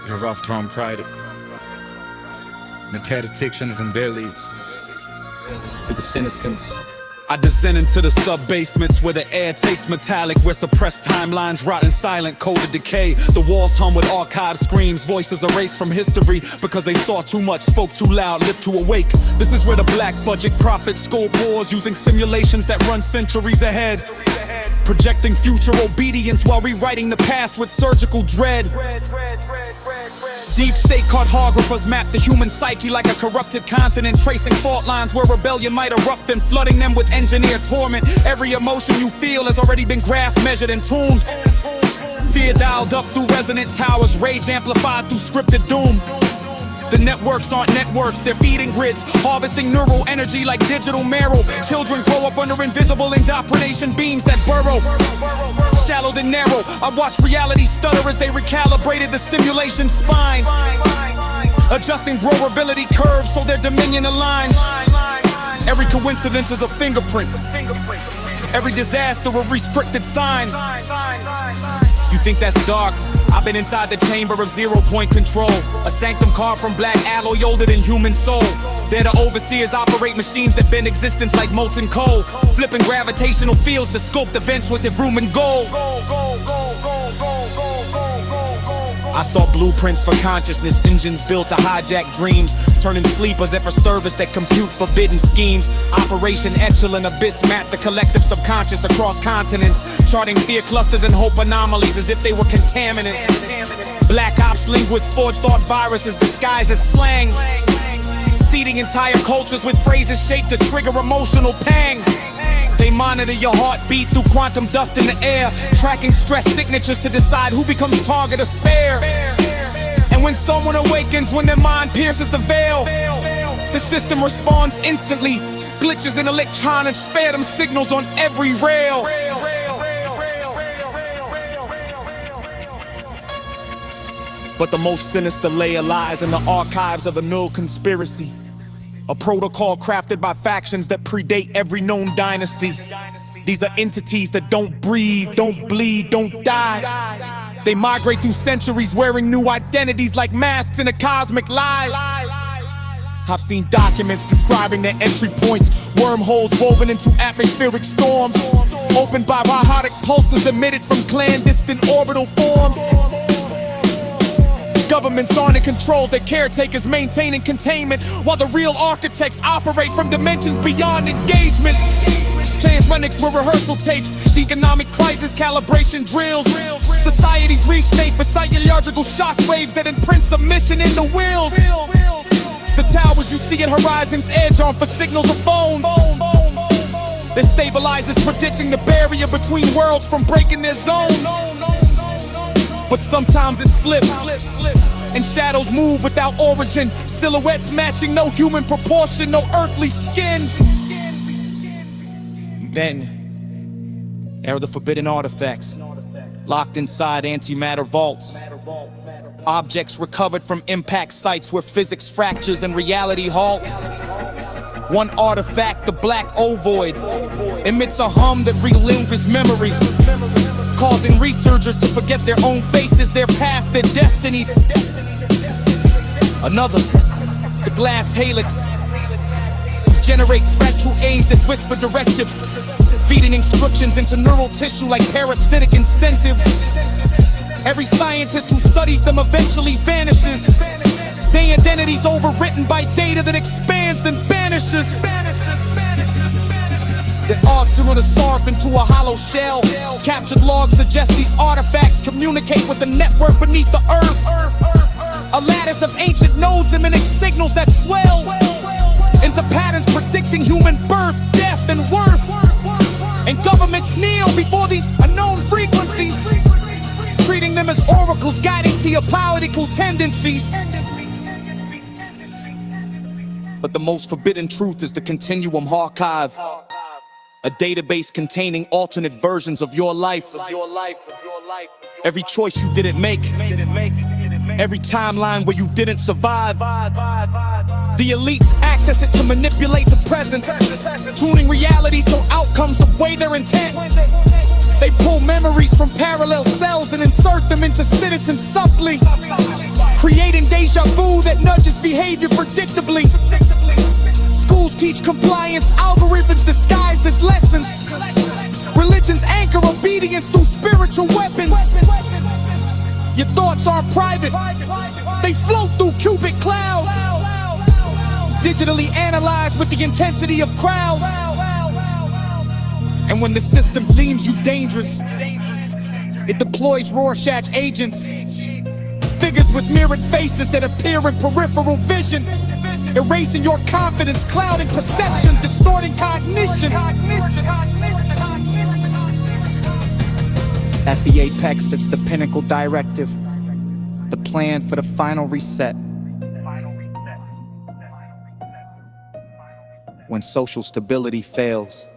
Hierafrom pride. Metadictions and bellies. To the sinisters. I descend into the sub-basements where the air tastes metallic, where suppressed timelines rot in silent, coded decay. The walls hum with archive screams, voices erased from history because they saw too much, spoke too loud, lived too awake. This is where the black budget profits score wars using simulations that run centuries ahead, projecting future obedience while rewriting the past with surgical dread. Deep state cartographers map the human psyche like a corrupted continent, tracing fault lines where rebellion might erupt and flooding them with engineered torment. Every emotion you feel has already been graphed, measured, and tuned. Fear dialed up through resonant towers, rage amplified through scripted doom. The networks aren't networks, they're feeding grids, harvesting neural energy like digital marrow. Children grow up under invisible indoctrination beams that burrow shallow than narrow. I watch reality stutter as they recalibrated the simulation spine, adjusting growability curves so their dominion aligns. Every coincidence is a fingerprint, every disaster a restricted sign. You think that's dark? I've been inside the chamber of zero-point control, a sanctum carved from black alloy older than human soul. There the overseers operate machines that bend existence like molten coal, flipping gravitational fields to sculpt events with their room and gold. I saw blueprints for consciousness, engines built to hijack dreams, turning sleepers ever service that compute forbidden schemes. Operation Echelon Abyss mapped the collective subconscious across continents, charting fear clusters and hope anomalies as if they were contaminants. Black ops linguists forged thought viruses disguised as slang, seeding entire cultures with phrases shaped to trigger emotional pang. They monitor your heartbeat through quantum dust in the air, tracking stress signatures to decide who becomes target or spare. And when someone awakens, when their mind pierces the veil, the system responds instantly. Glitches in electronics spare them signals on every rail. But the most sinister layer lies in the archives of the null conspiracy, a protocol crafted by factions that predate every known dynasty. These are entities that don't breathe, don't bleed, don't die. They migrate through centuries wearing new identities like masks in a cosmic lie. I've seen documents describing their entry points, wormholes woven into atmospheric storms, opened by robotic pulses emitted from clandestine orbital forms. Governments aren't in control, their caretakers maintaining containment, while the real architects operate from dimensions beyond engagement. Transrenics were rehearsal tapes, economic crisis calibration drills. Societies reach state with psychological shockwaves that imprint submission in the wheels. The towers you see at horizon's edge aren't for signals or phones. They're stabilizers predicting the barrier between worlds from breaking their zones. But sometimes it slips, and shadows move without origin, silhouettes matching no human proportion, no earthly skin. Then, ere the forbidden artifacts, locked inside antimatter vaults. Objects recovered from impact sites where physics fractures and reality halts. One artifact, the black ovoid, emits a hum that relingers memory, causing researchers to forget their own faces, their past, their destiny. Another, the glass helix, generates spectral aims that whisper directives, feeding instructions into neural tissue like parasitic incentives. Every scientist who studies them eventually vanishes. Their identity's overwritten by data that expands then vanishes. Their arcs are on a sarf into a hollow shell. Captured logs suggest these artifacts communicate with the network beneath the earth. A lattice of ancient nodes emitting signals that swell into patterns predicting human birth, death, and worth. And governments kneel before these unknown frequencies, treating them as oracles guiding geopolitical tendencies. But the most forbidden truth is the Continuum Archive, a database containing alternate versions of your life. Every choice you didn't make, every timeline where you didn't survive. The elites access it to manipulate the present, tuning reality so outcomes obey their intent. They pull memories from parallel cells and insert them into citizens subtly, creating deja vu that nudges behavior predictably. Schools teach compliance, algorithms disguised as lessons. Religions anchor obedience through spiritual weapons. Your thoughts aren't private, they float through cubic clouds, digitally analyzed with the intensity of crowds. And when the system deems you dangerous, it deploys Rorschach agents, figures with mirrored faces that appear in peripheral vision, erasing your confidence, clouding perception, distorting cognition. At the apex sits the pinnacle directive, the plan for the final reset. When social stability fails,